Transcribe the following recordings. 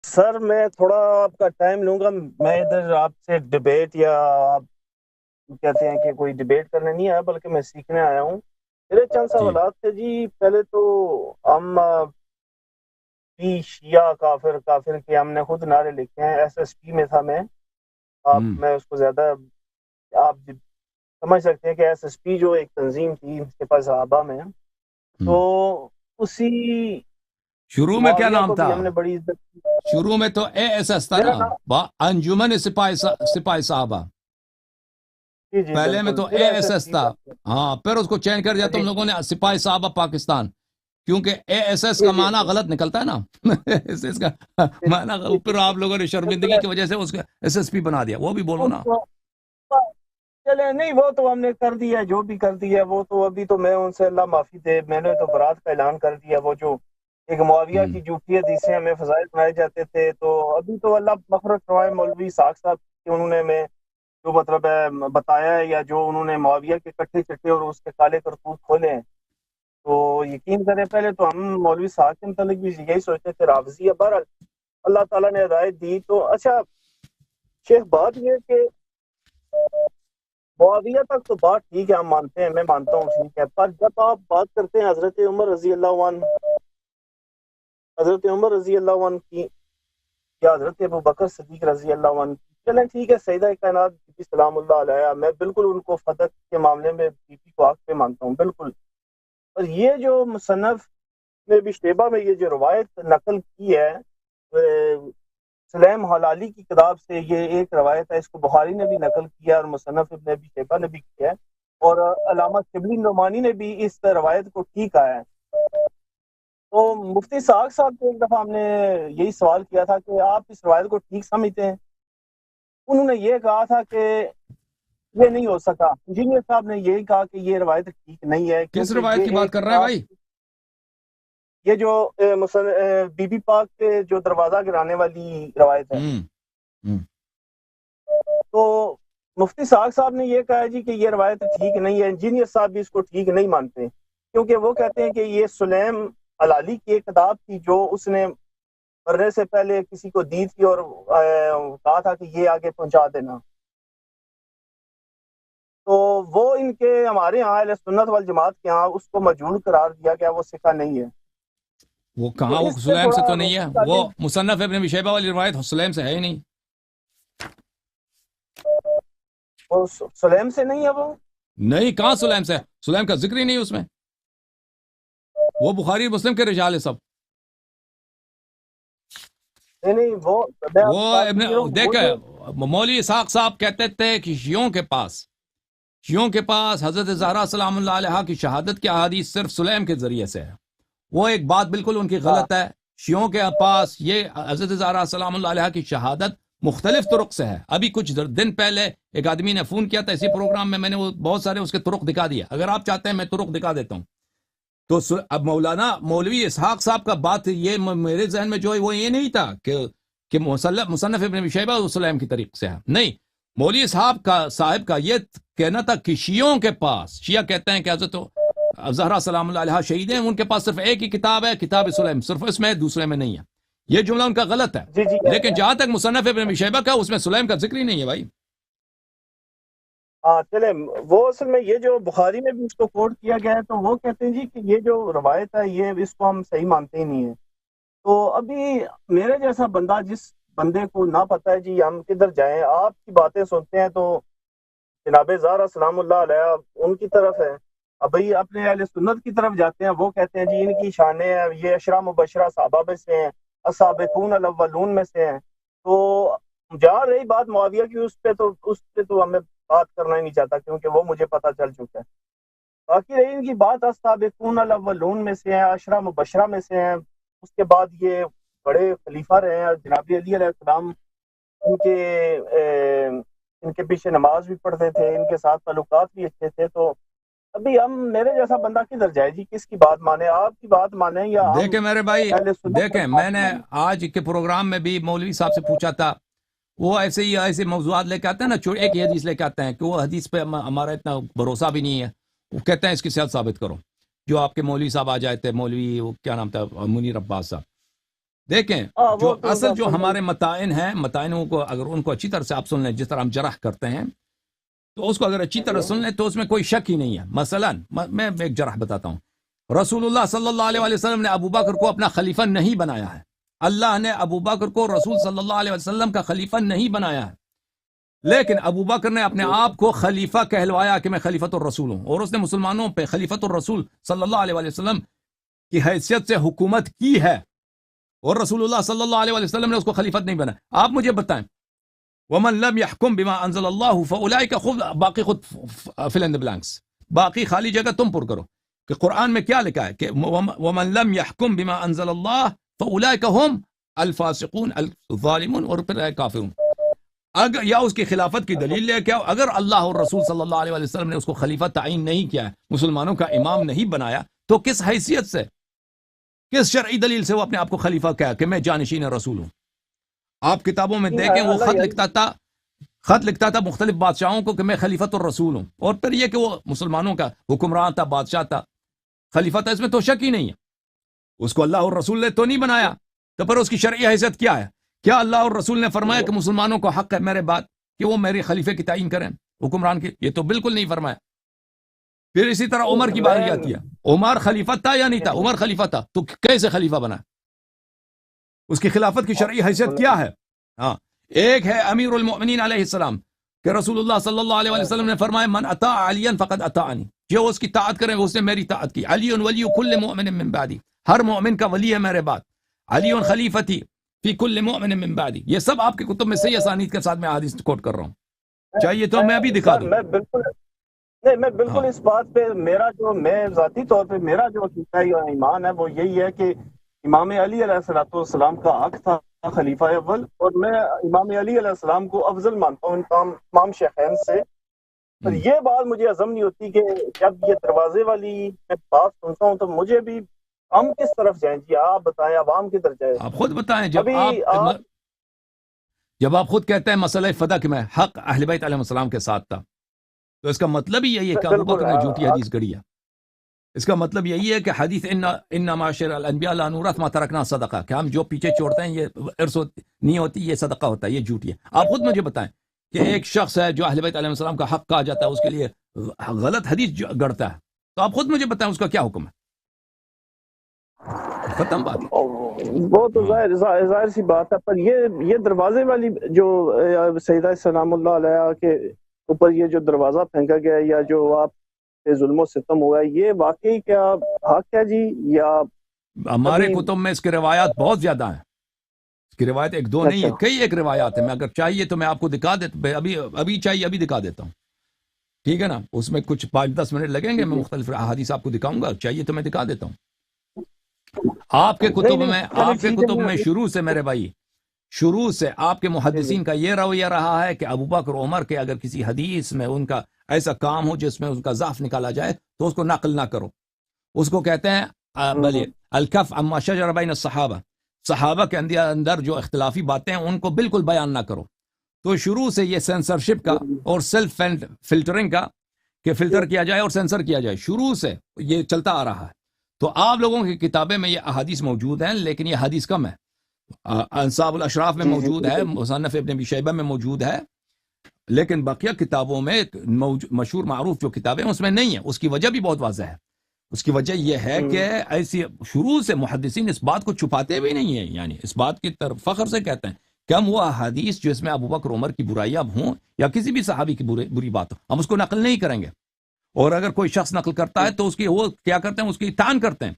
سر میں تھوڑا آپ کا ٹائم لوں گا. میں ادھر آپ سے ڈبیٹ یا آپ کہتے ہیں کہ کوئی ڈبیٹ کرنے نہیں آیا بلکہ میں سیکھنے آیا ہوں. میرے چند جی سوالات تھے جی. پہلے تو ہم بھی شیعہ کافر کافر کے ہم نے خود نعرے لکھے ہیں. ایس ایس پی میں تھا میں. ہوں میں اس کو زیادہ آپ سمجھ سکتے ہیں کہ ایس ایس پی جو ایک تنظیم تھی اس کے پاس صحابہ میں. تو ہوں اسی شروع میں کیا معاویہ نام کو تھا؟ بھی ہم نے بڑی عزت کی. شروع میں تو اے ایس ایس تھا میرا نا، نام انجمن سپاہی صحابہ. جی جی پہلے میں بالکل تو پھر A S S S S P تھا. بن ہاں پھر اس کو چینج کر دیا گیا. تم جی لوگوں نے سپاہی صحابہ پاکستان، کیونکہ اے ایس ایس جی کا جی معنی جی غلط نکلتا ہے نا. ایس ایس کا جی معنی جی پھر جی آپ لوگوں نے بالکل شرمندگی کی وجہ سے اس کا ایس ایس پی بنا دیا. وہ بھی بولو نا. چلے نہیں وہ تو ہم نے کر دیا جو بھی کر دیا. وہ تو ابھی تو میں ان سے اللہ معافی دے میں نے تو برات کا اعلان کر دیا. وہ جو ایک معاویہ ہوں کی جھوٹی حدیثیں ہمیں فضائل بنائے جاتے تھے تو ابھی تو اللہ مغفرت فرمائے مولوی ساق صاحب کہ انہوں نے میں جو مطلب ہے بتایا ہے یا جو انہوں نے معاویہ کے کٹھے چٹے اور اس کے کالے کرتوت کھولے ہیں تو یقین کریں. پہلے تو ہم مولوی صاحب کے متعلق بھی یہی سوچتے تھے رافضی. بہرحال اللہ تعالیٰ نے ہدایت دی. تو اچھا شیخ بات یہ کہ معاویہ تک تو بات ٹھیک ہے ہم مانتے ہیں. میں مانتا ہوں ٹھیک ہے. پر جب آپ بات کرتے ہیں حضرت عمر رضی اللہ عنہ کی یا حضرت ابو بکر صدیق رضی اللہ عنہ کی، چلیں ٹھیک ہے. سیدہ کائنات بی بی سلام اللہ علیہ میں بالکل ان کو فتح کے معاملے میں بی بی کو آگ پہ مانتا ہوں بالکل. اور یہ جو مصنف نے بھی شیبہ میں یہ جو روایت نقل کی ہے سلیم حلالی کی کتاب سے، یہ ایک روایت ہے. اس کو بخاری نے بھی نقل کیا اور مصنف ابن ابی شیبہ نے بھی کیا ہے اور علامہ شبلی نعمانی نے بھی اس روایت کو ٹھیک آیا ہے. تو مفتی ساق صاحب سے ایک دفعہ ہم نے یہی سوال کیا تھا کہ آپ اس روایت کو ٹھیک سمجھتے ہیں. انہوں نے یہ کہا تھا کہ یہ نہیں ہو سکا. انجینئر صاحب نے یہی کہا کہ یہ روایت ٹھیک نہیں ہے کس کیونکہ روایت کی یہ بات ایک کر رہا ہے بھائی؟ یہ جو بی بی پاک کے جو دروازہ گرانے والی روایت ہے. ہوں ہوں تو مفتی ساق صاحب نے یہ کہا جی کہ یہ روایت ٹھیک نہیں ہے. انجینئر صاحب بھی اس کو ٹھیک نہیں مانتے کیونکہ وہ کہتے ہیں کہ یہ سلیم حلالی کی ایک کتاب تھی جو اس نے مرنے سے پہلے کسی کو دی تھی اور کہا تھا کہ یہ آگے پہنچا دینا. تو وہ ان کے ہمارے ہاں اہل سنت والجماعت کے ہاں اس کو مجہول قرار دیا گیا. وہ سکھا نہیں ہے. وہ تو کہاں، وہ اس سے سلیم سے تھوڑا تو نہیں ہے. وہ مصنف ابن ابی شیبہ والی روایت سلیم سے ہے ہی نہیں. وہ سلیم سے نہیں ہے. وہ نہیں، کہاں سلیم سے؟ سلیم کا ذکر ہی نہیں اس میں. وہ بخاری مسلم کے رجال ہے سب. نہیں نہیں وہ میں آپ وہ کی بات سمجھ رہا ہوں. وہ دیکھ جو مولوی اسحاق صاحب کہتے تھے کہ شیعوں کے پاس حضرت زہرا سلام اللہ علیہ کی شہادت کی احادیث صرف سلیم کے ذریعے سے ہے. وہ ایک بات بالکل ان کی ہاں غلط ہے. شیعوں کے پاس یہ حضرت زہرا سلام اللہ علیہ کی شہادت مختلف طرق سے ہے. ابھی کچھ دن پہلے ایک آدمی نے فون کیا تھا اسی پروگرام میں نے وہ بہت سارے اس کے طرق دکھا دیا. اگر آپ چاہتے ہیں میں طرق دکھا دیتا ہوں. تو اب مولوی اسحاق صاحب کا بات یہ میرے ذہن میں جو ہے وہ یہ نہیں تھا کہ مصنف ابن ابی شیبہ سلیم کی طریق سے ہے. نہیں، مولوی صاحب کا یہ کہنا تھا کہ شیعوں کے پاس، شیعہ کہتے ہیں کہ حضرت زہرا سلام اللہ علیہ شہید ہیں، ان کے پاس صرف ایک ہی کتاب ہے، کتاب سلیم. صرف اس میں ہے، دوسرے میں نہیں ہے. یہ جملہ ان کا غلط ہے. جی جی لیکن جہاں تک مصنف ابن ابی شیبہ کا، اس میں سلیم کا ذکر ہی نہیں ہے بھائی. ہاں چلے. وہ اصل میں یہ جو بخاری میں بھی اس کو کوٹ کیا گیا ہے تو وہ کہتے ہیں جی کہ یہ جو روایت ہے یہ اس کو ہم صحیح مانتے ہی نہیں ہیں. تو ابھی میرے جیسا بندہ جس بندے کو نہ پتہ ہے جی ہم کدھر جائیں. آپ کی باتیں سنتے ہیں تو جناب زہرا سلام اللہ علیہ ان کی طرف ہے. اب بھائی اپنے اہل سنت کی طرف جاتے ہیں. وہ کہتے ہیں جی ان کی شانیں ہیں، یہ اشرا مبشرہ صحابہ میں سے ہیں، السابقون الاولون میں سے ہیں. تو جہاں رہی بات معاویہ کی اس پہ تو ہمیں بات کرنا ہی نہیں چاہتا کیونکہ وہ مجھے پتہ چل چکا ہے. باقی رہی ان کی بات السابقون الاولون میں سے ہیں، اشرا مبشرہ میں سے ہیں. اس کے بعد یہ بڑے خلیفہ رہے ہیں. جناب علی علیہ السلام ان کے پیچھے نماز بھی پڑھتے تھے، ان کے ساتھ تعلقات بھی اچھے تھے. تو ابھی ہم میرے جیسا بندہ کدھر جائے جی؟ کس کی بات مانے؟ آپ کی بات مانیں یا ہم دیکھیں میرے بھائی، اہل سنت دیکھیں والجماعت میں کی نے مانیں؟ آج کے پروگرام میں بھی مولوی صاحب سے پوچھا تھا. وہ ایسے موضوعات لے کے آتے ہیں نا، ایک ہی حدیث لے کے آتے ہیں کہ وہ حدیث پہ ہمارا اتنا بھروسہ بھی نہیں ہے. وہ کہتے ہیں اس کی صحت ثابت کرو. جو آپ کے مولوی صاحب آ جائے تھے، مولوی وہ کیا نام تھا، منیر عباس صاحب. دیکھیں ہاں جو وہ تو اصل جو سمجھ ہمارے متائن ہیں، متائنوں کو اگر ان کو اچھی طرح سے آپ سن لیں، جس طرح ہم جرح کرتے ہیں، تو اس کو اگر اچھی طرح سن لیں تو اس میں کوئی شک ہی نہیں ہے. مثلا میں ایک جرح بتاتا ہوں. رسول اللہ صلی اللہ علیہ وسلم نے ابو بکر کو اپنا خلیفہ نہیں بنایا ہے. اللہ نے ابو بکر کو رسول صلی اللہ علیہ وسلم کا خلیفہ نہیں بنایا ہے، لیکن ابو بکر نے اپنے آپ کو خلیفہ کہلوایا کہ میں خلیفۃ الرسول ہوں، اور اس نے مسلمانوں پہ خلیفۃ الرسول صلی اللہ علیہ وسلم کی حیثیت سے حکومت کی ہے، اور رسول اللہ صلی اللہ علیہ وسلم نے اس کو خلیفت نہیں بنایا. آپ مجھے بتائیں، ومن لم يحكم بما انزل الله فاولئك خود باقی خود fill in the blanks، باقی خالی جگہ تم پر کرو کہ قرآن میں کیا لکھا ہے کہ ومن لم يحكم بما انزل الله فاولئك هم الفاسقون الظالمون، اور پھر کافرون. اگر یا اس کی خلافت کی دلیل لے کے اگر اللہ اور رسول صلی اللہ علیہ وسلم نے اس کو خلیفہ تعین نہیں کیا ہے، مسلمانوں کا امام نہیں بنایا، تو کس حیثیت سے، کس شرعی دلیل سے وہ اپنے آپ کو خلیفہ کہا کہ میں جانشین رسول ہوں؟ آپ کتابوں میں دیکھیں وہ خط لکھتا تھا مختلف بادشاہوں کو کہ میں خلیفۃ الرسول ہوں، اور پھر یہ کہ وہ مسلمانوں کا حکمران تھا، بادشاہ تھا، خلیفہ تھا، اس میں تو شک ہی نہیں ہے. اس کو اللہ اور رسول نے تو نہیں بنایا، تو پھر اس کی شرعی حیثیت کیا ہے؟ کیا اللہ اور رسول نے فرمایا کہ مسلمانوں کو حق ہے میرے بعد کہ وہ میرے خلیفے کی تعین کریں، حکمران کی؟ یہ تو بالکل نہیں فرمایا. پھر اسی طرح عمر کی باری آتی ہے، عمر خلیفہ تھا یا نہیں تھا؟ عمر خلیفہ تھا، تو کیسے خلیفہ بنا؟ اس کی خلافت کی شرعی حیثیت کیا ہے؟ ہاں، ایک ہے امیر المؤمنین علیہ السلام کہ رسول اللہ صلی اللہ علیہ وسلم نے فرمایا من اطاع علی فقد اطاعنی، جو اس کی طاعت کرے اس نے میری طاعت کی. علی ولی کل مؤمن من بعدی، ہر مومن کا ولی ہے میرے بعد. علی خلیفتی فی کل مؤمن من بعدی، یہ سب آپ کے کتب میں صحیح اسانید کے ساتھ میں حدیث کوٹ کر رہا ہوں. چاہیے تو میں ابھی دکھا دوں. میں بالکل اس بات پہ میں ذاتی طور پہ میرا جو عقیدہ یا ایمان ہے وہ یہی ہے کہ امام علی علیہ السلام کا حق تھا خلیفہ اول، اور میں امام علی علیہ السلام کو افضل مانتا ہوں تمام شیخین سے. پر یہ بات مجھے عزم نہیں ہوتی کہ جب یہ دروازے والی میں بات سنتا ہوں تو مجھے بھی ہم کس طرف جائیں؟ جی آپ بتائیں، عوام کدھر جائے؟ آپ خود بتائیں. جب آپ خود کہتے ہیں مسئلہ فتح کہ میں حق اہل بیت علیہ السلام کے ساتھ تھا، تو اس کا مطلب ہی یہی ہے کہ ابو بکر نے جھوٹی حدیث گڑھی ہے. اس کا مطلب یہی ہے کہ حدیث ان معاشر الانبیاء لا نورث ما ترکنا صدقہ، کہ ہم جو پیچھے چھوڑتے ہیں یہ ارث نہیں ہوتی، یہ صدقہ ہوتا ہے، یہ جھوٹی ہے. آپ خود مجھے بتائیں کہ ایک شخص ہے جو اہل بیت علیہ السلام کا حق کہا جاتا ہے، اس کے لیے غلط حدیث گڑھتا ہے، تو آپ خود مجھے بتائیں اس کا کیا حکم ہے؟ ختم بات. وہ تو ظاہر سی بات ہے. پر یہ دروازے والی جو سیدہ سلام اللہ علیہ کے اوپر یہ جو دروازہ پھینکا گیا ہے یا جو آپ پہ ظلم و ستم ہوا ہے، یہ واقعی کیا حق ہے جی؟ یا ہمارے کتب میں اس کی روایات بہت زیادہ ہیں. اس کی روایت ایک دو نہیں ہے، کئی ایک روایات ہیں. میں اگر چاہیے تو میں آپ کو دکھا دیتا، ابھی چاہیے ابھی دکھا دیتا ہوں، ٹھیک ہے نا؟ اس میں کچھ 5-10 منٹ لگیں گے، میں مختلف احادیث آپ کو دکھاؤں گا، چاہیے تو میں دکھا دیتا ہوں. آپ کے کتب میں شروع سے میرے بھائی، شروع سے آپ کے محدثین کا یہ رویہ رہا ہے کہ ابو بکر عمر کے اگر کسی حدیث میں ان کا ایسا کام ہو جس میں ان کا ضعف نکالا جائے تو اس کو نقل نہ کرو. اس کو کہتے ہیں بلی الکف عما شجر بین الصحابہ، صحابہ کے اندر جو اختلافی باتیں ہیں ان کو بالکل بیان نہ کرو. تو شروع سے یہ سینسرشپ کا اور سیلف فلٹرنگ کا کہ فلٹر کیا جائے اور سینسر کیا جائے، شروع سے یہ چلتا آ رہا ہے. تو آپ لوگوں کی کتابیں میں یہ احادیث موجود ہیں، لیکن یہ حدیث کم ہے. انصاب الاشراف میں موجود ہے، مصنف ابن ابی شیبہ میں موجود ہے، لیکن بقیہ کتابوں میں مشہور معروف جو کتابیں اس میں نہیں ہے. اس کی وجہ بھی بہت واضح ہے. اس کی وجہ یہ ہے کہ ایسی شروع سے محدثین اس بات کو چھپاتے بھی نہیں ہیں، یعنی اس بات کی طرف فخر سے کہتے ہیں کہ ہم وہ احادیث جس میں ابو بکر عمر کی برائیاں ہوں یا کسی بھی صحابی کی بری بات ہو، ہم اس کو نقل نہیں کریں گے. اور اگر کوئی شخص نقل کرتا ہے تو اس کی وہ کیا کرتے ہیں، اس کی تان کرتے ہیں،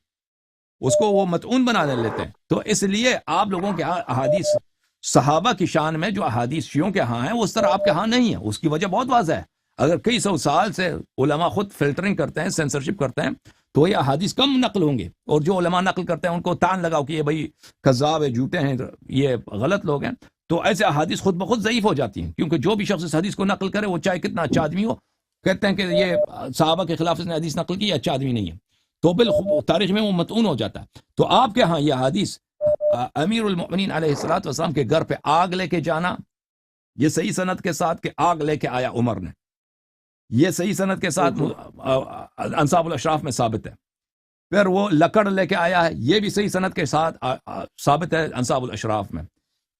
اس کو وہ متعون بنا لیتے ہیں. تو اس لیے آپ لوگوں کے احادیث صحابہ کی شان میں جو احادیث شیعوں کے ہاں ہیں وہ اس طرح آپ کے ہاں نہیں ہے. اس کی وجہ بہت واضح ہے. اگر کئی سو سال سے علماء خود فلٹرنگ کرتے ہیں، سینسرشپ کرتے ہیں، تو یہ احادیث کم نقل ہوں گے. اور جو علماء نقل کرتے ہیں ان کو تان لگاؤ کہ یہ بھائی کذاب ہے، جھوٹے ہیں، یہ غلط لوگ ہیں، تو ایسے احادیث خود بخود ضعیف ہو جاتی ہیں. کیونکہ جو بھی شخص اس حدیث کو نقل کرے وہ چاہے کتنا اچھا آدمی ہو، کہتے ہیں کہ یہ صحابہ کے خلاف اس نے حدیث نقل کی، یہ اچھا آدمی نہیں ہے، تو تاریخ میں وہ متعون ہو جاتا ہے. تو آپ کے ہاں یہ حدیث امیر المؤمنین علیہ الصلوۃ والسلام کے گھر پہ آگ لے کے جانا، یہ صحیح سند کے ساتھ کہ آگ لے کے آیا عمر نے، یہ صحیح سند کے ساتھ انصاب الاشراف میں ثابت ہے. پھر وہ لکڑ لے کے آیا ہے، یہ بھی صحیح سند کے ساتھ ثابت ہے انصاب الاشراف میں.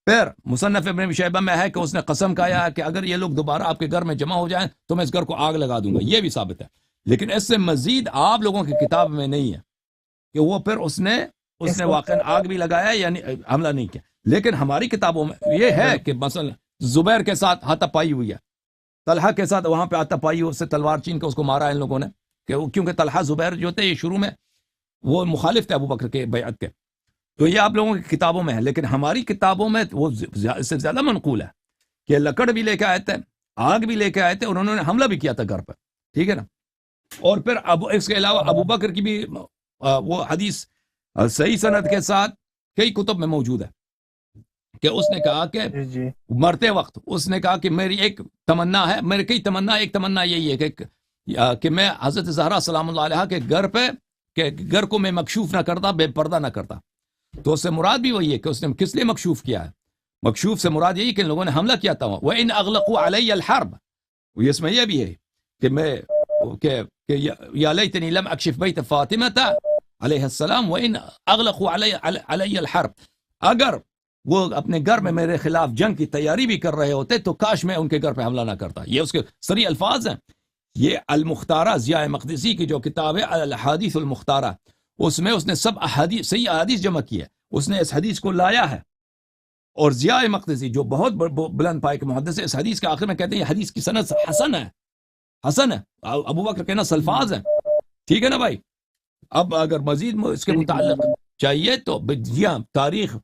پھر مصنف ابن ابی شیبہ میں ہے کہ اس نے قسم کھایا ہے کہ اگر یہ لوگ دوبارہ آپ کے گھر میں جمع ہو جائیں تو میں اس گھر کو آگ لگا دوں گا، یہ بھی ثابت ہے. لیکن اس سے مزید آپ لوگوں کی کتاب میں نہیں ہے کہ وہ پھر اس نے واقعا آگ بھی لگایا یعنی حملہ نہیں کیا. لیکن ہماری کتابوں میں یہ ہے کہ مثلا زبیر کے ساتھ ہاتھ پائی ہوئی ہے، طلحہ کے ساتھ وہاں پہ ہاتھ پائی، اس سے تلوار چین کے اس کو مارا ہے ان لوگوں نے، کیونکہ طلحہ زبیر جو تھے یہ شروع میں وہ مخالف تھے ابو بکر کے بیعت کے. تو یہ آپ لوگوں کی کتابوں میں ہے، لیکن ہماری کتابوں میں وہ اس سے زیادہ منقول ہے کہ لکڑ بھی لے کے آئے تھے، آگ بھی لے کے آئے تھے، اور انہوں نے حملہ بھی کیا تھا گھر پر، ٹھیک ہے نا. اور پھر اس کے علاوہ ابو بکر کی بھی وہ حدیث صحیح سند کے ساتھ کئی کتب میں موجود ہے کہ اس نے کہا کہ مرتے وقت اس نے کہا کہ میری ایک تمنا ہے، میری کئی تمنا، ایک تمنا یہی ہے کہ میں حضرت زہرا سلام اللہ علیہ کے گھر پہ کہ گھر کو میں مکشوف نہ کرتا، بے پردہ نہ کرتا. تو اس سے مراد بھی وہی ہے کہ اس نے کس لیے مکشوف کیا ہے. مکشوف سے مراد یہی کہ لوگوں نے حملہ کیا تھا. وَإِنْ أَغْلَقُوا عَلَيَّ الْحَرْبَ، اس میں یہ بھی ہے کہ میں کہ یا لیتنی لم اکشف بیت فاطمہ علیہ السلام وَإِنْ أَغْلَقُوا عَلَيَّ الْحَرْبَ، اگر وہ اپنے گھر میں میرے خلاف جنگ کی تیاری بھی کر رہے ہوتے تو کاش میں ان کے گھر پہ حملہ نہ کرتا. یہ اس کے صریح الفاظ ہیں. یہ المختارہ ضیاء مقدسی کی جو کتاب ہے الاحادیث المختارہ، اس میں اس نے سب احادیث صحیح احادیث جمع کی ہے، اس نے اس حدیث کو لایا ہے. اور ضیاء مقدسی جو بہت بلند پائے کے محدث ہے، اس حدیث کے آخر میں کہتے ہیں یہ حدیث کی سند حسن ہے، حسن ہے. ابو بکر کے نص الفاظ ہیں، ٹھیک ہے نا بھائی. اب اگر مزید اس کے متعلق چاہیے تو جی ہاں تاریخ،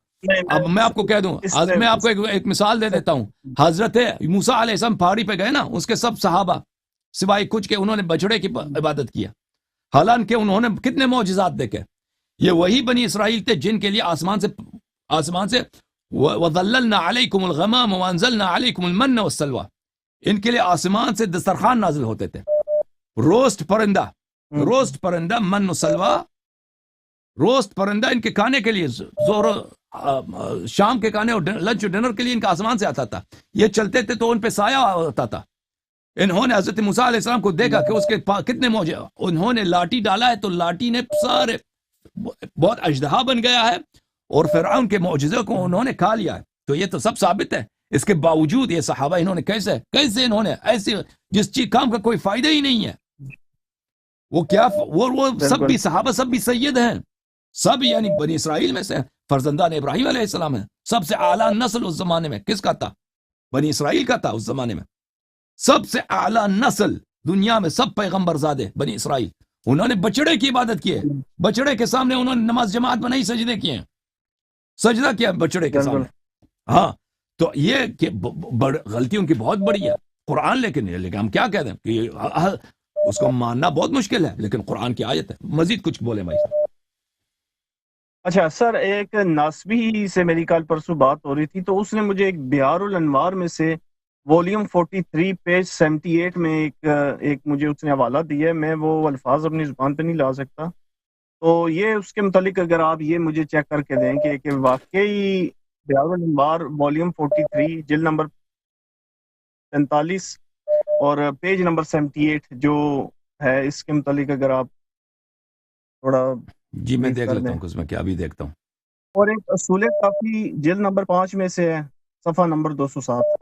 اب میں آپ کو کہہ دوں، میں آپ کو ایک مثال دے دیتا ہوں. حضرت موسیٰ علیہ السلام پہاڑی پہ گئے نا، اس کے سب صحابہ سوائے کچھ کے انہوں نے بچڑے کی عبادت کیا، حالانکہ انہوں نے کتنے معجزات دیکھے. یہ وہی بنی اسرائیل تھے جن کے لیے آسمان سے وَظَلَّلْنَا عَلَيْكُمُ الْغَمَامَ وَأَنزَلْنَا عَلَيْكُمُ الْمَنَّ وَالسَّلْوَىٰ، ان کے لیے آسمان سے دسترخوان نازل ہوتے تھے، روسٹ پرندہ من و سلوا، روسٹ پرندہ ان کے کھانے کے لیے، شام کے کھانے اور لنچ اور ڈنر کے لیے ان کا آسمان سے آتا تھا. یہ چلتے تھے تو ان پہ سایہ ہوتا تھا. انہوں نے حضرت موسیٰ علیہ السلام کو دیکھا کہ اس کے کتنے موجے، انہوں نے لاٹھی ڈالا ہے تو لاٹھی نے سارے بہت اژدہا بن گیا ہے، اور فرعون کے معجزے کو انہوں نے کھا لیا ہے. تو یہ تو سب ثابت ہے. اس کے باوجود یہ صحابہ انہوں نے کیسے انہوں نے ایسی جس چیز کام کا کوئی فائدہ ہی نہیں ہے، وہ کیا وہ سب بھی صحابہ سب بھی سید ہیں، سب یعنی بنی اسرائیل میں سے فرزندان ابراہیم علیہ السلام ہیں. سب سے اعلیٰ نسل اس زمانے میں کس کا تھا؟ بنی اسرائیل کا تھا. اس زمانے میں سب سے اعلیٰ نسل دنیا میں، سب پیغمبر زادے بنی اسرائیل. انہوں نے بچڑے کی عبادت کی ہے، بچڑے کے سامنے انہوں نے نماز جماعت میں نہیں سجدے کیے ہیں، سجدہ کیا بچڑے کے سامنے. ہاں تو یہ کہ غلطی ان کی بہت بڑی ہے. قرآن لیکن ہم کیا کہتے ہیں کہ اس کو ماننا بہت مشکل ہے، لیکن قرآن کی آیت ہے. مزید کچھ بولے بھائی صاحب. اچھا سر، ایک ناسبی سے میری کل پرسوں بات ہو رہی تھی، تو اس نے مجھے ایک بہار الانوار میں سے والیوم 43 پیج 78 میں ایک مجھے اس نے حوالہ دیا ہے. میں وہ الفاظ اپنی زبان پہ نہیں لا سکتا، تو یہ اس کے متعلق اگر آپ یہ مجھے چیک کر کے دیں کہ واقعی بہار الانوار والیوم 43 جلد نمبر 45 اور پیج نمبر 78 جو ہے، اس کے متعلق اگر آپ تھوڑا جی میں دیکھ لیتا ہوں، اس میں کیا بھی دیکھتا ہوں. اور ایک اصول کافی جلد نمبر 5 میں سے ہے، صفحہ نمبر 207.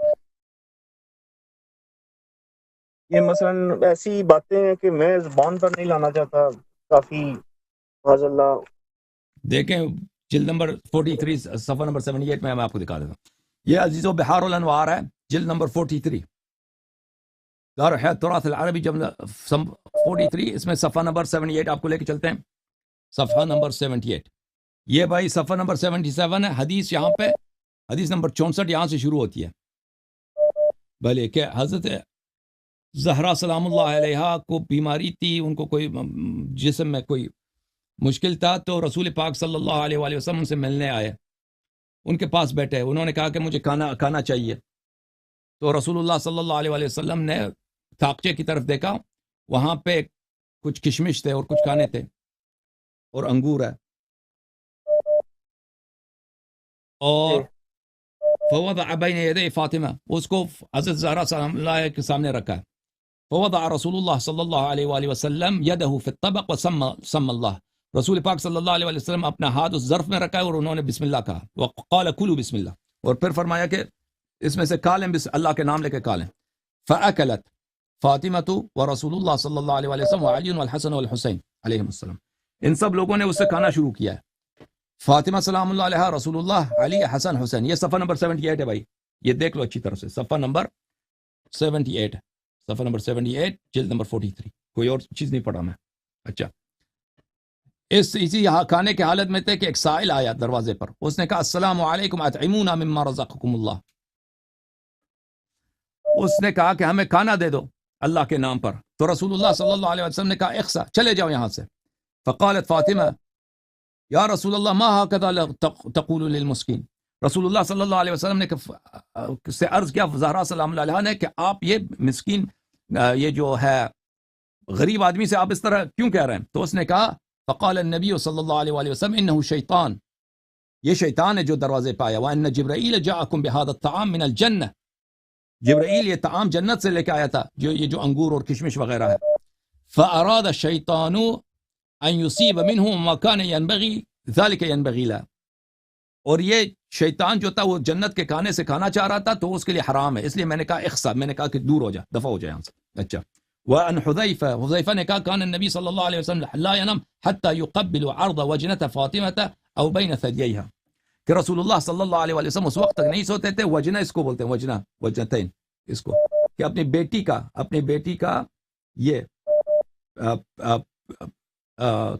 یہ مثلا ایسی باتیں ہیں کہ میں زبان پر نہیں لانا چاہتا، کافی معاذ اللہ. دیکھیں جلد نمبر 43 صفحہ نمبر 78 میں آپ کو دکھا دیتا ہوں. یہ عزیزو بہار الانوار ہے، جلد نمبر 43، دار الحیات تراث العربی جلد 43، اس میں صفحہ نمبر 78 آپ کو لے کے چلتے ہیں. صفحہ نمبر 78، یہ بھائی صفحہ نمبر 77 ہے. حدیث یہاں پہ حدیث نمبر 64 یہاں سے شروع ہوتی ہے. بھلے کہ حضرت زہرا سلام اللہ علیہ کو بیماری تھی، ان کو کوئی جسم میں کوئی مشکل تھا، تو رسول پاک صلی اللہ علیہ وآلہ وسلم ان سے ملنے آئے، ان کے پاس بیٹھے. انہوں نے کہا کہ مجھے کھانا چاہیے. تو رسول اللہ صلی اللہ علیہ وآلہ وسلم نے طاقچے کی طرف دیکھا، وہاں پہ کچھ کشمش تھے اور کچھ کھانے تھے اور انگور ہے. اور فوضع بین یدی فاطمہ، اس کو حضرت زہرا سلام اللہ کے سامنے رکھا ہے. فوضع رسول اللہ صلی اللہ علیہ وآلہ وسلم یدہ فی الطبق وسمى اللہ، رسول پاک صلی اللہ علیہ وسلم اپنا ہاتھ اس ظرف میں رکھا ہے اور انہوں نے بسم اللہ کہا، وقال کلوا بسم اللہ، اور پھر فرمایا کہ اس میں سے کھا لیں، اللہ کے نام لے کے کھا لیں. فاکلت فاطمۃ ورسول اللہ صلی اللہ علیہ وسلم وعلی والحسن والحسین علیہم السلام. ان سب لوگوں نے اس سے کھانا شروع کیا ہے. فاطمہ سلام اللہ علیہ، رسول اللہ، علی، حسن، حسین. یہ صفحہ نمبر 78 ہے بھائی، یہ دیکھ لو اچھی طرح سے. صفحہ نمبر 78 ہے، صفحہ نمبر 78 جلد نمبر 43. کوئی اور چیز نہیں پڑھا میں. اچھا، اسی کھانے کے حالت میں تھے کہ ایک سائل آیا دروازے پر. اس نے کہا السلام علیکم اطعمونا مما رزقکم اللہ. اس نے کہا کہ ہمیں کھانا دے دو اللہ کے نام پر. تو رسول اللہ صلی اللہ علیہ وسلم نے کہا اخسا، چلے جاؤ یہاں سے. فقالت فاطمہ یا رسول اللہ ما هكذا تقول للمسکین. رسول اللہ صلی اللہ علیہ وسلم نے سے عرض کیا زہرا سلام اللہ علیہ نے کہ آپ یہ مسکین، یہ جو ہے غریب آدمی سے آپ اس طرح کیوں کہہ رہے ہیں؟ تو اس نے کہا فقال النبی صلی اللہ علیہ وسلم انه شیطان، یہ شیطان ہے جو دروازے پہ آیا. وان جبرائیل جاءکم بهذا الطعام من الجنہ، جبرائیل یہ طعام جنت سے لے کے آیا تھا، یہ جو انگور اور کشمش وغیرہ ہے. فاراد الشیطان ان یصیب منه ما كان ينبغي ذلك ينبغي له، اور یہ شیطان جو تھا وہ جنت کے کھانے سے کھانا چاہ رہا تھا تو اس کے لیے حرام ہے، اس لیے میں نے کہا اخسا، میں نے کہا کہ دور ہو جا، دفع ہو جائے یہاں سے. اچھا، وان حذیفہ نے کہا کان النبی صلی اللہ علیہ وسلم لا ينام حتى يقبل عرض وجنة فاطمة او بين ثدييها، کہ رسول اللہ صلی اللہ علیہ وسلم اس وقت تک نہیں سوتے تھے. وجنہ اس کو بولتے ہیں، وجنہ، وجنتین اس کو، کہ اپنی بیٹی کا یہ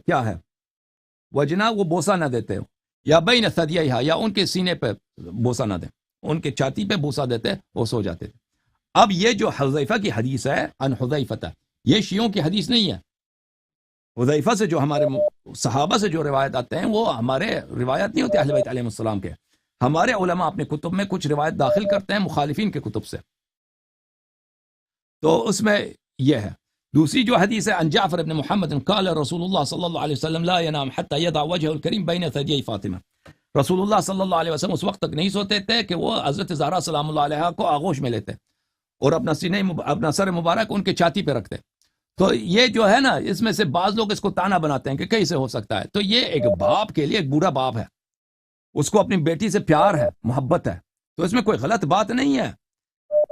کیا ہے وجنہ، وہ بوسہ نہ دیتے ہو، یا بین ثدییہا، یا ان کے سینے پہ بوسہ نہ دیں، ان کے چھاتی پہ بوسہ دیتے وہ سو جاتے تھے. اب یہ جو حذیفہ کی حدیث ہے ان حذیفہ، یہ شیعوں کی حدیث نہیں ہے. حذیفہ سے جو ہمارے صحابہ سے جو روایت آتے ہیں وہ ہمارے روایت نہیں ہوتے اہل بیت علیہ السلام کے. ہمارے علماء اپنے کتب میں کچھ روایت داخل کرتے ہیں مخالفین کے کتب سے، تو اس میں یہ ہے. دوسری جو حدیث ہے ان جعفر بن محمد قال رسول اللہ صلی اللہ علیہ وسلم لا ينام حتى يضع وجهه الكريم بين ثديي فاطمہ. رسول اللہ صلی اللہ علیہ وسلم اس وقت تک نہیں سوتے تھے کہ وہ حضرت زہرا سلام اللہ علیہ کو آغوش میں لیتے اور اپنا سر مبارک ان کے چھاتی پہ رکھتے. تو یہ جو ہے نا، اس میں سے بعض لوگ اس کو تانا بناتے ہیں کہ کیسے ہو سکتا ہے. تو یہ ایک باپ کے لیے ایک برا باپ ہے، اس کو اپنی بیٹی سے پیار ہے، محبت ہے، تو اس میں کوئی غلط بات نہیں ہے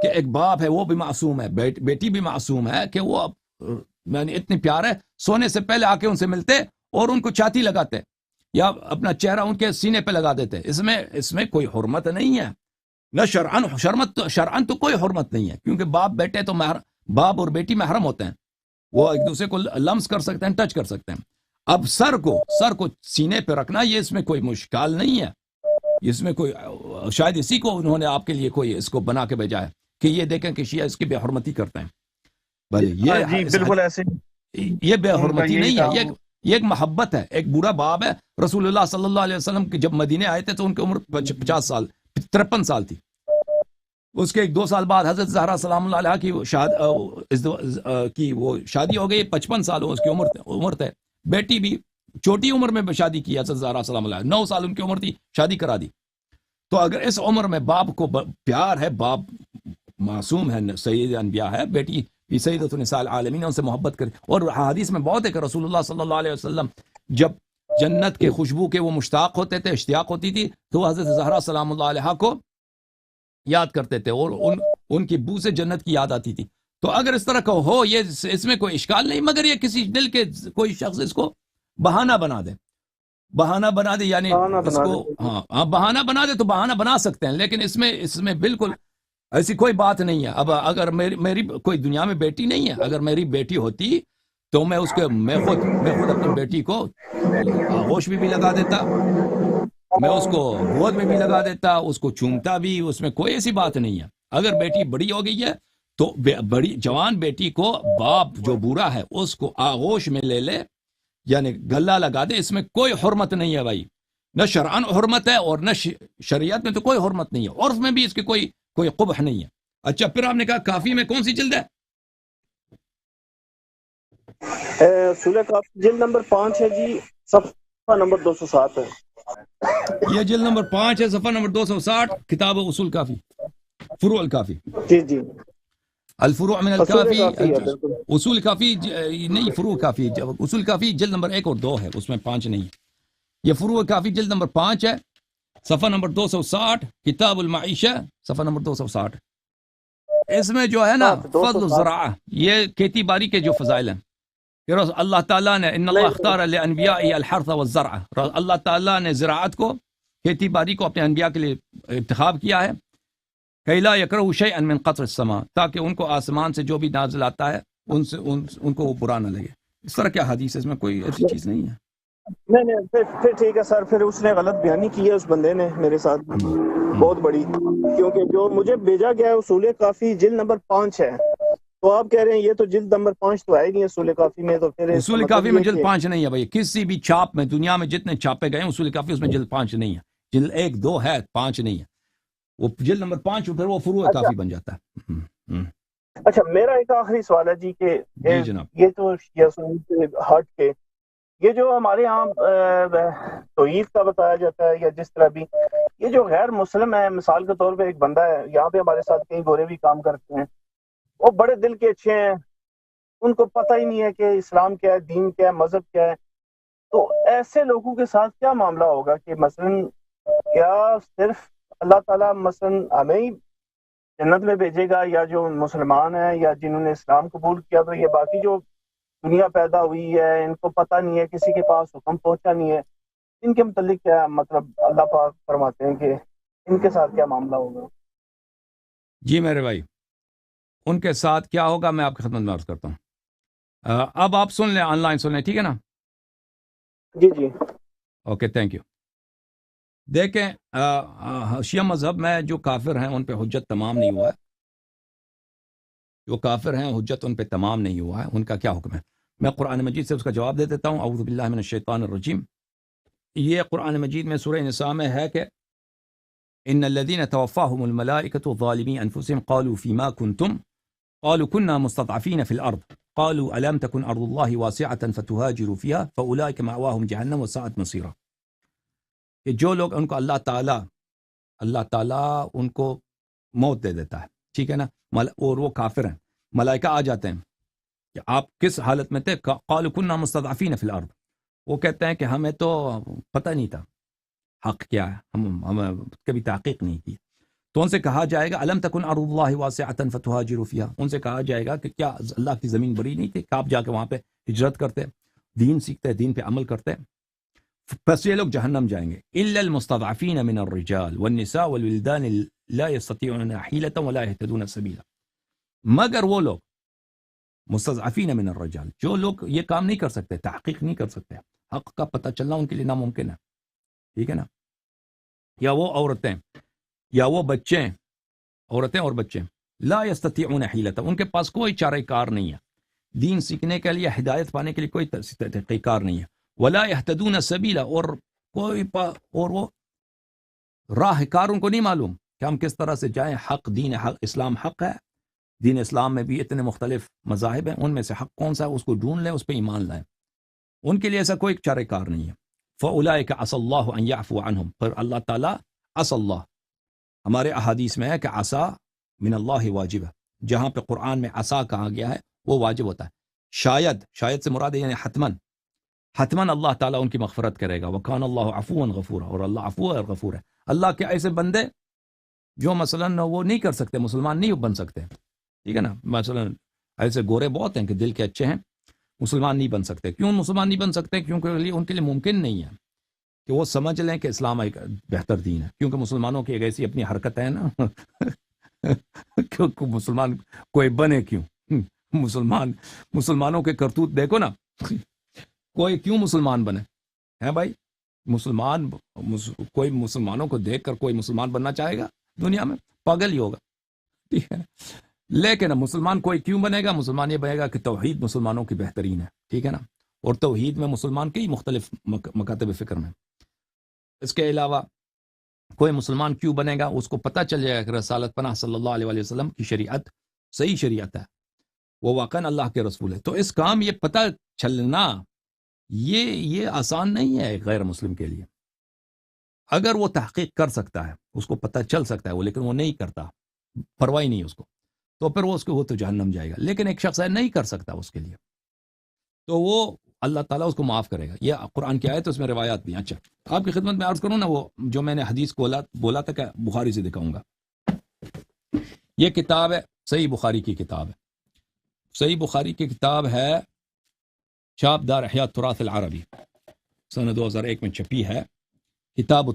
کہ ایک باپ ہے وہ بھی معصوم ہے، بیٹی بھی معصوم ہے کہ وہ اتنی پیار ہے، سونے سے پہلے آ کے ان سے ملتے اور ان کو چھاتی لگاتے یا اپنا چہرہ ان کے سینے پہ لگا دیتے. اس میں کوئی حرمت نہیں ہے، نہ شرعن تو کوئی حرمت نہیں ہے، کیونکہ باپ بیٹے تو باپ اور بیٹی محرم ہوتے ہیں، وہ ایک دوسرے کو لمس کر سکتے ہیں، ٹچ کر سکتے ہیں. اب سر کو سینے پہ رکھنا یہ اس میں کوئی مشکل نہیں ہے، اس میں کوئی، شاید اسی کو انہوں نے آپ کے لیے کوئی اس کو بنا کے بھیجا ہے کہ یہ دیکھیں کہ شیعہ اس کی بے حرمتی کرتے ہیں. جی بالکل ایسے، یہ بے حرمتی نہیں ہے، یہ ایک محبت ہے. ایک برا باب ہے. رسول اللہ صلی اللہ علیہ وسلم جب مدینے آئے تھے تو ان کی عمر 53 سال تھی. اس کے 2 سال بعد حضرت زہرا سلام اللہ علیہ کی وہ شادی ہو گئی. 55 سال اس کی عمر تھے. بیٹی بھی چھوٹی عمر میں شادی کی حضرت زہرا سلام اللہ علیہ، 9 سال ان کی عمر تھی، شادی کرا دی. تو اگر اس عمر میں باپ کو پیار ہے، باپ معصوم ہے، سید انبیاء ہے، بیٹی بھی سیدۃ النساء العالمین، ان سے محبت کرے. اور حدیث میں بہت ہے کہ رسول اللہ صلی اللہ علیہ وسلم جب جنت کے خوشبو کے وہ مشتاق ہوتے تھے، اشتیاق ہوتی تھی، تو وہ حضرت زہرا سلام اللہ علیہ کو یاد کرتے تھے اور ان کی بو سے جنت کی یاد آتی تھی. تو اگر اس طرح کا ہو، یہ اس میں کوئی اشکال نہیں، مگر یہ کسی دل کے کوئی شخص اس کو بہانہ بنا دے، یعنی اس کو بہانہ بنا دے تو بہانہ بنا سکتے ہیں، لیکن اس میں بالکل ایسی کوئی بات نہیں ہے. اب اگر میری کوئی دنیا میں بیٹی نہیں ہے، اگر میری بیٹی ہوتی تو میں خود اپنی بیٹی کو آغوش بھی لگا دیتا، میں اس کو گود میں بھی لگا دیتا، اس کو چومتا بھی، اس میں کوئی ایسی بات نہیں ہے. اگر بیٹی بڑی ہو گئی ہے تو بڑی جوان بیٹی کو باپ جو برا ہے اس کو آغوش میں لے یعنی گلہ لگا دے، اس میں کوئی حرمت نہیں ہے بھائی. نہ شرعن حرمت ہے اور نہ شریعت میں تو کوئی حرمت نہیں ہے، عرف میں بھی اس کی کوئی قبح نہیں ہے. اچھا، پھر آپ نے کہا کافی میں کون سی جلد ہے؟ سورہ کافی جلد نمبر 5 ہے جی، صفحہ نمبر 260 ہے. یہ جلد نمبر 5 ہے، صفحہ نمبر 260، کتاب اصول کافی، فروع الکافی. جی. الفروع من اصول الکافی، کافی ہے بالکل. اصول کافی نہیں، فروع کافی، اصول کافی جلد نمبر 1 اور 2 ہے، اس میں 5 نہیں ہے. یہ فروع کافی جلد نمبر 5 ہے، صفحہ نمبر 260، کتاب المعیشہ صفحہ نمبر 260. اس میں جو ہے نا 260 فضل الزراعہ، یہ کھیتی باڑی کے جو فضائل ہیں کہ اللہ تعالیٰ نے ان اللہ اختار لانبیاء الحرث والزرع، اللہ تعالیٰ نے زراعت کو، کھیتی باڑی کو اپنے انبیاء کے لیے انتخاب کیا ہے. کہ لا یکرہوا شیئا من قطر السماء، تاکہ ان کو آسمان سے جو بھی نازل آتا ہے ان کو وہ برا نہ لگے. اس طرح کیا حدیث ہے، اس میں کوئی ایسی چیز نہیں ہے. نہیں پھر ٹھیک ہے سر، پھر اس نے غلط بیانی کی ہے اس بندے نے میرے ساتھ بہت بڑی، کیونکہ جو مجھے بھیجا گیا ہے اصول کافی جلد نمبر 5 ہے، تو آپ کہہ رہے ہیں یہ تو جلد نمبر 5 تو آئے نہیں اصول کافی میں، تو پھر اس کا اصول کافی مطلب میں یہ جلد کہ 5 نہیں ہے بھائی، کسی بھی چھاپ میں دنیا میں جتنے چھاپے گئے ہیں اصول کافی اس میں جلد 5 نہیں ہے. جلد 1 2 ہے، 5 نہیں ہے. وہ جلد نمبر 5 پھر وہ فروع اچھا کافی بن جاتا ہے. اچھا، میرا ایک آخری سوال ہے جی کہ جی جناب. یہ تو شیعہ سنی سے ہٹ کے یہ جو ہمارے یہاں توحید کا بتایا جاتا ہے یا جس طرح بھی، یہ جو غیر مسلم ہے، مثال کے طور پہ ایک بندہ ہے یہاں پہ ہمارے ساتھ، کئی گورے بھی کام کرتے ہیں، وہ بڑے دل کے اچھے ہیں، ان کو پتہ ہی نہیں ہے کہ اسلام کیا ہے، دین کیا ہے، مذہب کیا ہے، تو ایسے لوگوں کے ساتھ کیا معاملہ ہوگا کہ مثلا کیا صرف اللہ تعالیٰ مثلا ہمیں ہی جنت میں بھیجے گا، یا جو مسلمان ہیں یا جنہوں نے اسلام قبول کیا، تو یہ باقی جو دنیا پیدا ہوئی ہے ان کو پتہ نہیں ہے، کسی کے پاس حکم پہنچا نہیں ہے، ان کے متعلق کیا مطلب اللہ پاک فرماتے ہیں کہ ان کے ساتھ کیا معاملہ ہوگا؟ جی میرے بھائی، ان کے ساتھ کیا ہوگا میں آپ کی خدمت میں عرض کرتا ہوں. اب آپ سن لیں، آن لائن سن لیں، ٹھیک ہے نا؟ جی جی اوکے، تھینک یو. دیکھیں شیعہ مذہب میں جو کافر ہیں ان پہ حجت تمام نہیں ہوا ہے. جو کافر ہیں حجت ان پہ تمام نہیں ہوا ہے. ان کا کیا حکم ہے؟ میں قرآن مجید سے اس کا جواب دے دیتا ہوں. اعوذ باللہ من الشیطان الرجیم. یہ قرآن مجید میں سورہ نساء میں ہے کہ ان الذين توفاهم الملائكة ظالمي انفسهم قالوا فيما كنتم قالوا كنا مستضعفين في الارض قالوا الم تكن ارض الله واسعة فتهاجروا فيها فاولئك مأواهم جہنم وساءت مصيرا. کہ جو لوگ ان کو اللہ تعالیٰ ان کو موت دے دیتا ہے، ٹھیک ہے نا، اور وہ کافر ہیں، ملائکہ آ جاتے ہیں کہ آپ کس حالت میں تھے، قالوا كنا مستضعفين في الارض، وہ کہتے ہیں کہ ہمیں تو پتہ نہیں تھا حق کیا ہے، ہم کبھی تحقیق نہیں کی. تو ان سے کہا جائے گا الم تکن ارض اللہ واسعۃ فتہاجروا فیہا، ان سے کہا جائے گا کہ کیا اللہ کی زمین بڑی نہیں تھی کہ آپ جا کے وہاں پہ ہجرت کرتے، دین سیکھتے، دین پہ عمل کرتے. بس یہ لوگ جہنم جائیں گے. الا المستضعفین من الرجال والنساء والولدان لا يستطيعون حیلۃ ولا يهتدون سبیلا، مگر وہ لوگ مستضعفین من الرجال، جو لوگ یہ کام نہیں کر سکتے، تحقیق نہیں کر سکتے، حق کا پتہ چلنا ان کے لیے ناممکن ہے، ٹھیک ہے نا، یا وہ عورتیں یا وہ بچے، عورتیں اور بچے، لا یستطیعون حیلۃ، ان کے پاس کوئی چارہ کار نہیں ہے، دین سیکھنے کے لیے، ہدایت پانے کے لیے کوئی طریقہ کار نہیں ہے. ولا یہتدون سبیلا، اور وہ راہ کار ان کو نہیں معلوم کہ ہم کس طرح سے جائیں. حق دین حق اسلام حق ہے، دین اسلام میں بھی اتنے مختلف مذاہب ہیں، ان میں سے حق کون سا ہے اس کو ڈھونڈ لیں، اس پہ ایمان لائیں. ان کے لیے ایسا کوئی چارہ کار نہیں ہے. فاولئک عسى اللہ ان یعفو عنہم، پھر اللہ تعالیٰ، عسى اللہ، ہمارے احادیث میں ہے کہ عسى من اللہ واجب ہے، جہاں پہ قرآن میں عسى کہا گیا ہے وہ واجب ہوتا ہے. شاید سے مراد ہے یعنی حتماً اللہ تعالیٰ ان کی مغفرت کرے گا. وکان اللہ عفوا غفورا، اور اللہ عفو اور غفور ہے. اللہ کے ایسے بندے جو مثلا وہ نہیں کر سکتے، مسلمان نہیں بن سکتے، ٹھیک ہے نا، مثلا ایسے گورے بہت ہیں کہ دل کے اچھے ہیں، مسلمان نہیں بن سکتے. کیوں مسلمان نہیں بن سکتے؟ کیونکہ ان کے لیے ممکن نہیں ہے کہ وہ سمجھ لیں کہ اسلام ایک بہتر دین ہے، کیونکہ مسلمانوں کی ایک ایسی اپنی حرکت ہے نا کیوں مسلمان کوئی بنے، کیوں مسلمانوں کے کرتوت دیکھو نا، کوئی کیوں مسلمان بنے ہے بھائی؟ کوئی مسلمانوں کو دیکھ کر کوئی مسلمان بننا چاہے گا دنیا میں؟ پاگل ہی ہوگا، ٹھیک ہے. لیکن مسلمان کوئی کیوں بنے گا؟ مسلمان یہ بنے گا کہ توحید مسلمانوں کی بہترین ہے، ٹھیک ہے نا، اور توحید میں مسلمان کئی مختلف مکاتب فکر میں. اس کے علاوہ کوئی مسلمان کیوں بنے گا؟ اس کو پتہ چل جائے گا کہ رسالت پناہ صلی اللہ علیہ وسلم کی شریعت صحیح شریعت ہے، وہ واقعاً اللہ کے رسول ہے. تو اس کام یہ پتہ چلنا یہ آسان نہیں ہے ایک غیر مسلم کے لیے. اگر وہ تحقیق کر سکتا ہے، اس کو پتہ چل سکتا ہے وہ، لیکن وہ نہیں کرتا، پرواہ نہیں اس کو. تو پھر وہ تو جہنم جائے گا. لیکن ایک شخص ہے نہیں کر سکتا اس کے لیے، تو وہ اللہ تعالیٰ اس کو معاف کرے گا. یہ قرآن کی آیت ہے، اس میں روایات بھی ہیں. اچھا آپ کی خدمت میں عرض کروں نا، وہ جو میں نے حدیث کو بولا تھا کہ بخاری سے دکھاؤں گا. یہ کتاب ہے صحیح بخاری کی کتاب ہے. صحیح بخاری کی کتاب ہے، چھاپ دار احیاء التراث العربی، سنہ 2001 میں چھپی ہے. کتاب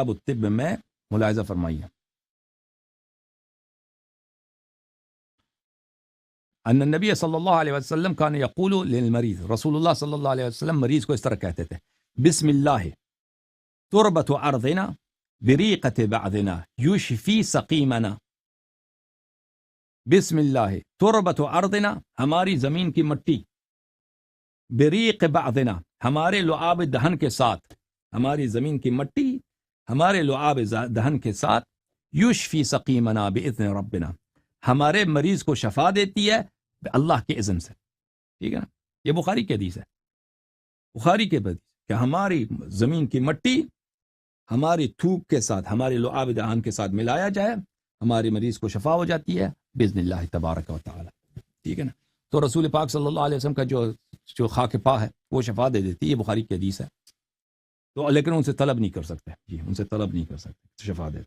الطب میں ملاحظہ فرمائیے. ان النبی صلی اللہ علیہ وسلم کان یقول للمریض، رسول اللہ صلی اللہ علیہ وسلم مریض کو اس طرح کہتے تھے: بسم اللہ تربت ارضنا بریقت بعضنا یشفی سقیمنا. بسم اللہ تربت ارضنا، ہماری زمین کی مٹی، بریق بعضنا، ہمارے لعاب دہن کے ساتھ، ہماری زمین کی مٹی ہمارے لعاب دہن کے ساتھ، یشفی سقیمنا باذن ربنا، ہمارے مریض کو شفا دیتی ہے اللہ کے اذن سے. ٹھیک ہے نا، یہ بخاری کی حدیث ہے. بخاری کے حدیث کہ ہماری زمین کی مٹی ہماری تھوک کے ساتھ، ہمارے لعاب دہن کے ساتھ ملایا جائے، ہمارے مریض کو شفا ہو جاتی ہے باذن اللہ تبارک و تعالی. ٹھیک ہے نا. تو رسول پاک صلی اللہ علیہ وسلم کا جو خاک پا ہے وہ شفا دے دیتی ہے. یہ بخاری کی حدیث ہے. تو لیکن ان سے طلب نہیں کر سکتے، جی ان سے طلب نہیں کر سکتے شفا دے.